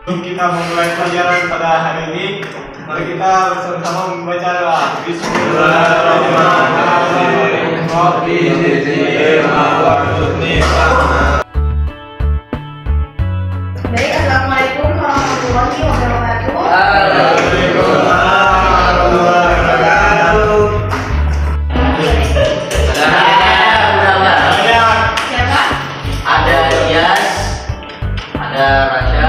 Kita memulai pelajaran pada hari ini. Mari kita bersama-sama membaca doa. Bismillahirrahmanirrahim. Baik, assalamualaikum warahmatullahi wabarakatuh. Siapa? Ada Yas, ada Rasya.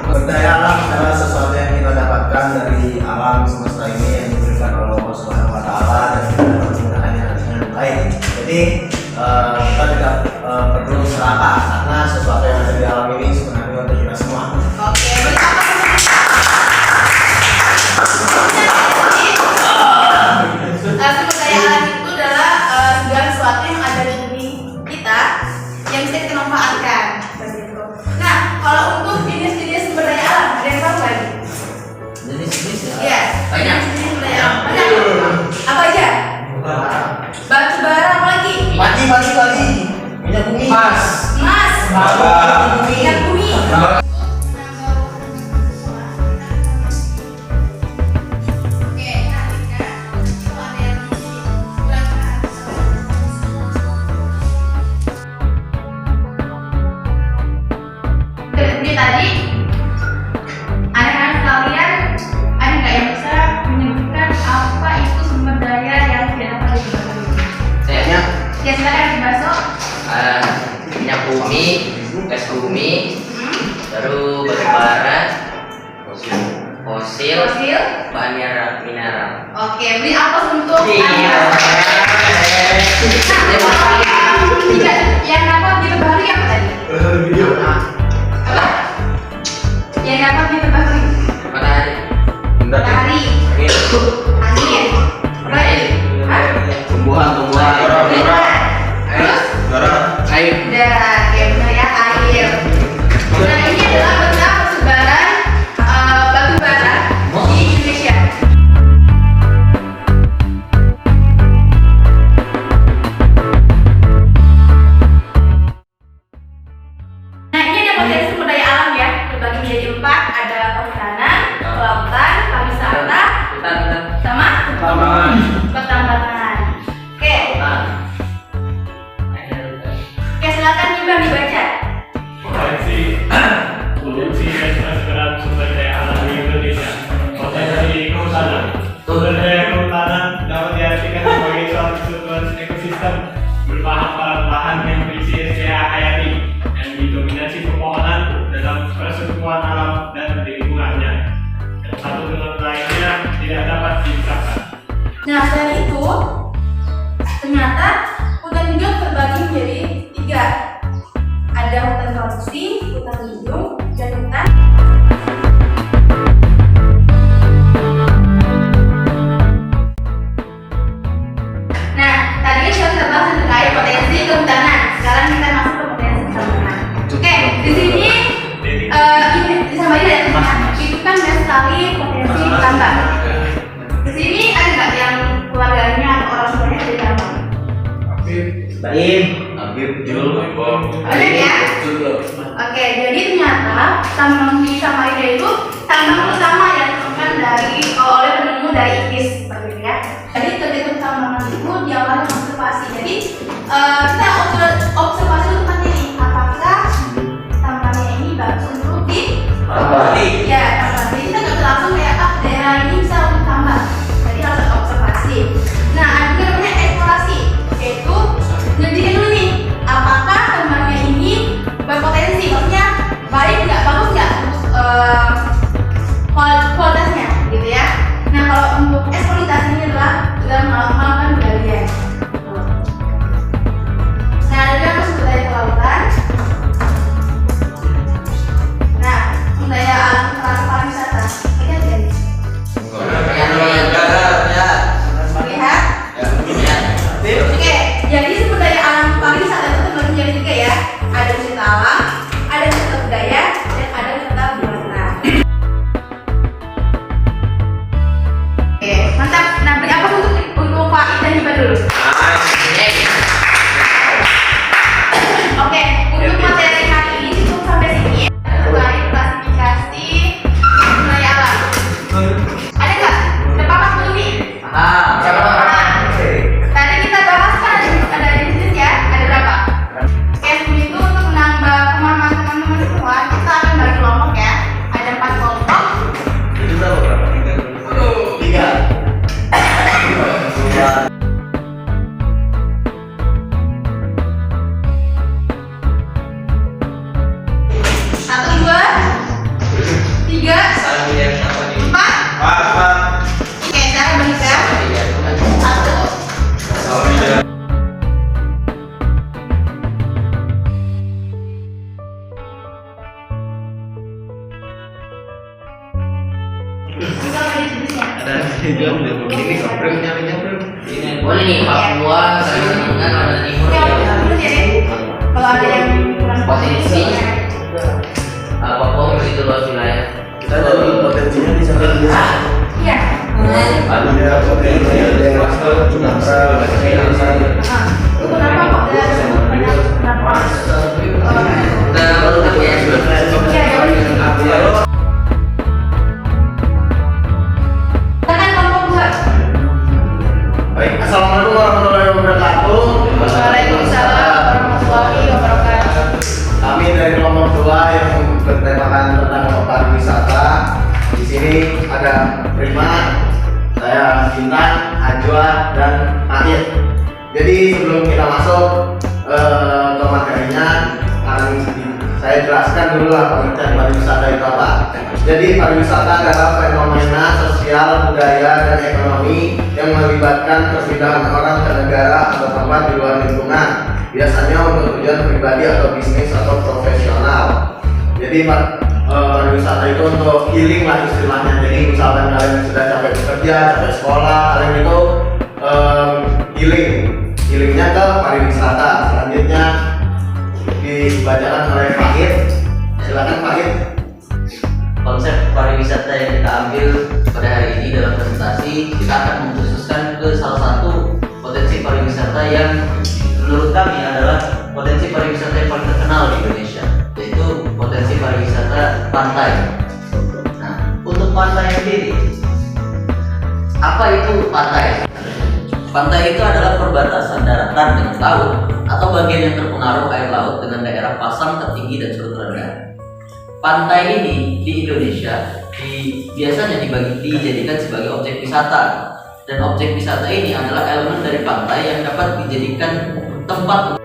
Berdaya alam adalah sesuatu yang kita dapatkan dari alam semesta ini yang diberikan oleh Allah Subhanahu Wa Taala dan kita dapat menggunakannya dengan baik. Jadi kita tidak perlu serakah karena sesuatu yang ada di alam ini sebenarnya untuk kita semua. Oke, sumber daya alam itu adalah segala sesuatu yang ada di bumi kita yang bisa kita manfaatkan. Begitu. Nah, kalau untuk jenis-jenis sumber daya alam, ada yang tahu nggak? Jenis-jenis ya? Iya, Banyak. jenis sumber daya alam. Banyak. Apa aja? Batu bara, apa lagi? Pagi. Minyak bumi. Emas. Minyak bumi. Seperti tadi, anak-anak sekalian, ada nggak yang bisa menyebutkan apa itu sumber daya yang tidak dapat dibagi? Saya Ya silakan Baso. minyak bumi, gas bumi, baru batu bara, fosil, bahan mineral. Oke, beri apa untuk Iya. yang dapat diperbarui apa tadi? Apa? Yang dapat diperbarui? Matahari, Matahari, angin, air, Tumbuhan. terus air. udara, kayak benar ya, air. Nah, ini adalah peta persebaran batu bara di Indonesia. Nah, ini ada potensi sumber daya alam ya, terbagi menjadi 4, ada kehutanan, kelautan, pariwisata, sama pertambangan. Oke, silakan Ibrahim dibaca. Potensi kesejahteraan sumber daya alam di Indonesia. Potensi kehutanan. Sumber daya kehutanan dapat diartikan sebagai suatu keseluruhan ekosistem berupa hamparan lahan yang berisi SDA hayati yang didominasi pepohonan dalam persatuan alam dan lingkungannya. Satu dengan lainnya tidak dapat dipisahkan. Nah, selain itu, ternyata hutan juga terbagi menjadi 3. Ada hutan produksi, hutan lindung, dan hutan. Nah, tadi sudah kita bahas terkait potensi kehutanan. Sekarang kita masuk ke potensi pertambangan. Oke, di sini ini sama aja ya teman-teman. Itu kan banyak sekali potensi tambang. Di sini ada nggak yang keluarganya atau orang tuanya dari tambang? Habib, Jul, Banyak ya? Oke, jadi ternyata tambang di Samarinda itu tambang pertama yang ditemukan oleh penemu dari IKIS, seperti itu ya. Jadi terhitung tambang kita observasi dulu tempatnya nih. Apakah tamannya ini bagus untuk Kembali. ya, tambah. Jadi kita nggak bisa langsung kayak daerah ini bisa untuk tambah. Jadi harus ada observasi. Nah, ada juga namanya eksplorasi, yaitu nyelidikin dulu nih, apakah tamannya ini berpotensi, maksudnya baik nggak, bagus nggak untuk kualitasnya, gitu ya. Nah, kalau untuk eksploitasi ini adalah sudah melakukan penggalian. Nah, ada juga sumber daya kelautan. Nah, sumber daya alam pariwisata. Lihat ya. Lihat. Oke, jadi sumber daya alam pariwisata itu terbagi menjadi 3 ya. Ada wisata alam, ada wisata budaya, dan ada wisata buatan. Oke, mantap. Nah, beri apa untuk Pak dan Iba dulu? Oke, untuk materi hari ini cukup sampai sini ya. Terkait klasifikasi sumber daya alam. Ada nggak? Ada papas dulu nih. Tadi kita bahas kan ada jenis ya, ada berapa? Oke, sebelum itu untuk menambah pemahaman teman-teman semua, kita akan bagi kelompok ya. Ada 4 kelompok. Itu berapa? 3. Satu, 2, 3, 4. Oke, cara bagikan. 1. Juga ada jenisnya. Boleh nih Papua, Kalimantan, Kalimantan Timur. Oke, dulu ya deh. Kalau ada yang kurang Potensi. Papua begitu luas wilayah. Kita dari potensinya di sana dulu. Iya. Ada potensi daerah Sumatera, Kalimantan. Itu kenapa kok ada banyak kenapa? Kita baru tahu ya. Iya, silakan kelompok 2. Baik, assalamualaikum warahmatullahi wabarakatuh. Waalaikumsalam warahmatullahi wabarakatuh. Kami dari kelompok 2 yang bertemakan tentang pariwisata. Di sini ada Prima, saya Bintang, Ajwa, dan Ahir. Jadi sebelum kita masuk ke materinya, akan saya jelaskan dulu lah pengertian pariwisata itu apa. Jadi pariwisata adalah fenomena sosial, budaya, dan ekonomi yang melibatkan perpindahan orang ke negara atau tempat di luar lingkungan, biasanya untuk tujuan pribadi atau bisnis atau profesional. Jadi pariwisata itu untuk healing lah istilahnya. Jadi misalkan kalian sudah capek bekerja, capek sekolah, kalian itu healingnya ke pariwisata. Selanjutnya dibacakan oleh Fahid. Silakan Fahid. Konsep pariwisata yang kita ambil pada hari ini dalam presentasi, kita akan mengkhususkan ke salah satu potensi pariwisata yang menurut kami adalah potensi pariwisata yang paling terkenal di Indonesia, yaitu potensi pariwisata pantai. Nah, untuk pantai sendiri, apa itu pantai? Pantai itu adalah perbatasan daratan dengan laut atau bagian yang terpengaruh air laut dengan daerah pasang tertinggi dan surut rendah. Pantai ini di Indonesia biasanya dijadikan sebagai objek wisata, dan objek wisata ini adalah elemen dari pantai yang dapat dijadikan tempat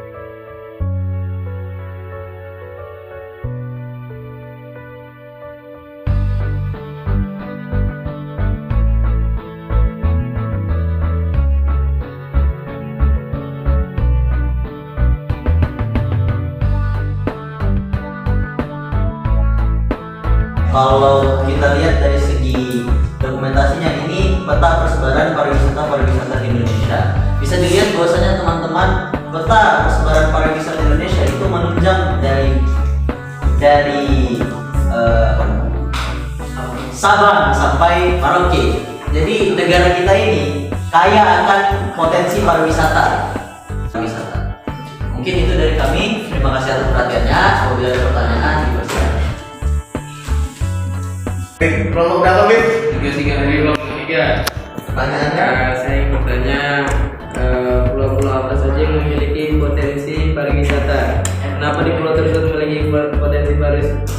Kalau kita lihat dari segi dokumentasinya, ini peta persebaran pariwisata di Indonesia. Bisa dilihat bahwasanya teman-teman, peta persebaran pariwisata di Indonesia itu menunjang dari Sabang sampai Merauke. Jadi negara kita ini kaya akan potensi pariwisata. Mungkin itu dari kami. Terima kasih atas perhatiannya. Apabila ada pertanyaan, dipersilakan. Kelompok berapa, Bim? 3 dari kelompok 3. Pertanyaannya? Saya ingin bertanya, pulau-pulau apa saja yang memiliki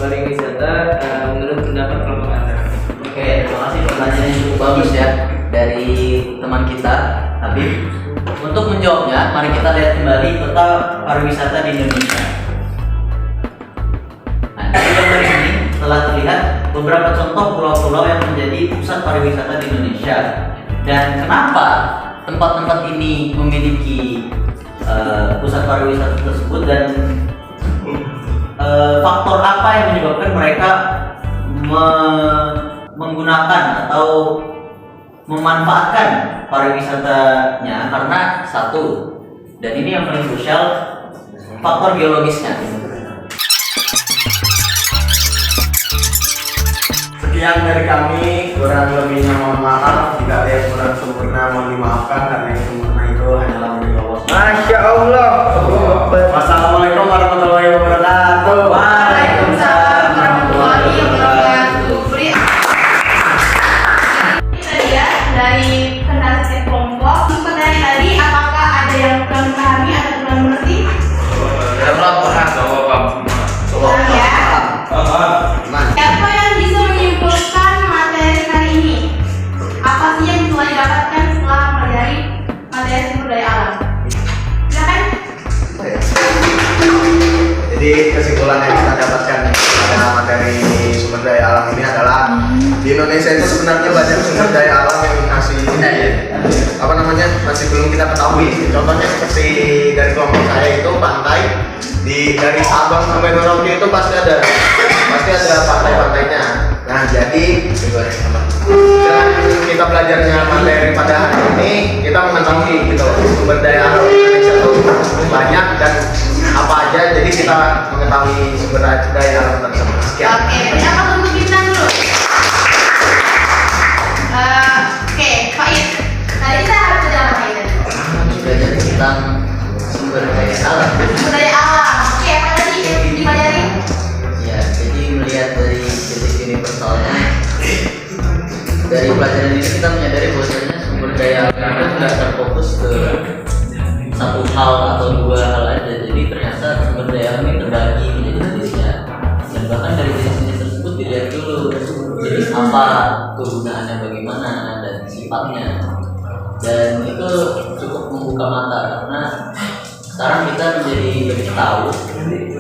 pariwisata menurut pendapat kelompok Anda? Oke, terima kasih pertanyaan yang cukup bagus ya dari teman kita Habib. Untuk menjawabnya, mari kita lihat kembali peta pariwisata di Indonesia. Nah, dari gambar ini telah terlihat beberapa contoh pulau-pulau yang menjadi pusat pariwisata di Indonesia. Dan kenapa tempat-tempat ini memiliki pusat pariwisata tersebut, dan faktor apa yang menyebabkan mereka menggunakan atau memanfaatkan pariwisatanya? Karena satu, dan ini yang paling krusial, faktor geologisnya. Sekian dari kami, kurang lebihnya mohon maaf. Jika ada yang kurang sempurna mohon dimaafkan, karena yang sempurna itu hanyalah milik Allah. Masya Allah. Wassalamualaikum warahmatullahi wabarakatuh. Waalaikumsalam warahmatullahi wabarakatuh. Beri kita lihat dari penasihat kelompok. Pertanyaan tadi, apakah ada yang kurang memahami atau kurang mengerti? Kurang ya. Siapa yang bisa menyimpulkan materi hari ini? Apa sih yang telah didapatkan setelah mempelajari materi sumber daya alam? Silakan. Jadi kesimpulan yang kita dapatkan pada materi sumber daya alam ini adalah di Indonesia itu sebenarnya banyak sumber daya alam yang masih belum kita ketahui. Contohnya seperti dari kelompok saya itu pantai dari Sabang sampai Merauke itu pasti ada pantai-pantainya. Nah, jadi dengan kita belajarnya materi pada hari ini, kita mengetahui gitu sumber daya alam Indonesia itu banyak dan apa aja, jadi kita mengetahui sumber daya alam tersebut. Sekian. Oke, berapa tunggu bintang dulu? Oke, Faiz. Tadi kita harus belajar apa ini? Belajar tentang sumber daya alam. Sumber daya alam. Oke, apa tadi yang dipelajari? Ya, jadi melihat dari titik universalnya, dari pelajaran ini kita menyadari bahwasanya sumber daya alam itu tidak terfokus ke satu hal atau dua hal aja. Jadi ternyata sumber daya alam ini terbagi menjadi jenisnya, dan bahkan dari jenis-jenis tersebut dilihat dulu jenis apa, kegunaannya bagaimana, dan sifatnya. Dan itu cukup membuka mata karena sekarang kita menjadi lebih tahu,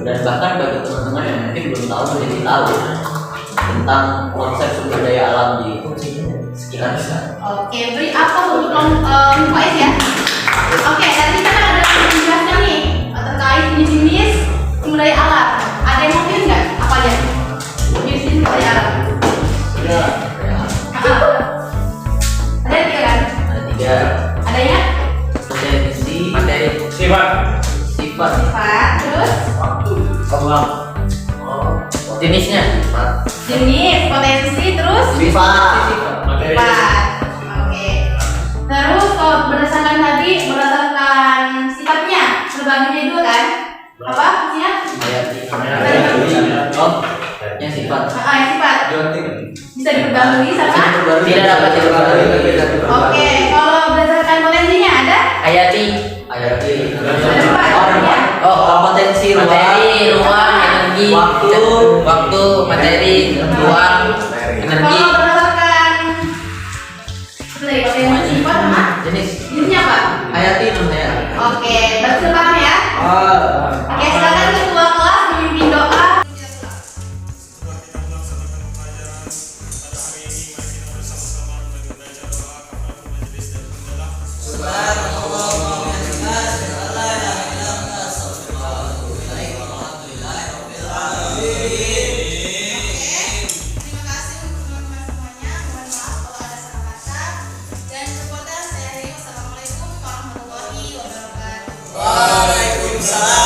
dan bahkan bagi teman-teman yang mungkin belum tahu menjadi tahu tentang konsep sumber daya alam di sekitar kita. Oke, beri apa untuk Faiz ya? Oke, tadi kita ada menjelaskan nih terkait jenis-jenis sumber daya alam. Ada yang mau pilih nggak? Apa aja? Jenis-jenis sumber daya alam. Ya, Ada tiga kan? ada tiga. Adanya Potensi, Materi. Sifat. sifat, sifat, terus jenisnya, jenis, potensi, terus sifat, Materi. sifat. Oke. Terus kalau berdasarkan tadi, berdasarkan sifatnya, terbagi menjadi dua kan? Apa isinya? oh, yang sifat. Yang sifat. Bisa diperdahului sama? Tidak dapat diperbarui. Oke, kalau berdasarkan potensinya ada? Hayati. Ayat ini. Ada empat. Potensi Materi, ruang, energi, waktu, materi, ruang, energi. Kalau berdasarkan potensi sifat sama? jenis. Jenisnya apa? Ayat ini saya. Oke, berarti paham ya? Oke, silakan ketua kelas memimpin doa. Terima kasih untuk teman-teman semuanya. Mohon maaf kalau ada salah kata. Dan cukup saya akhiri. Wassalamualaikum warahmatullahi wabarakatuh. Waalaikumsalam.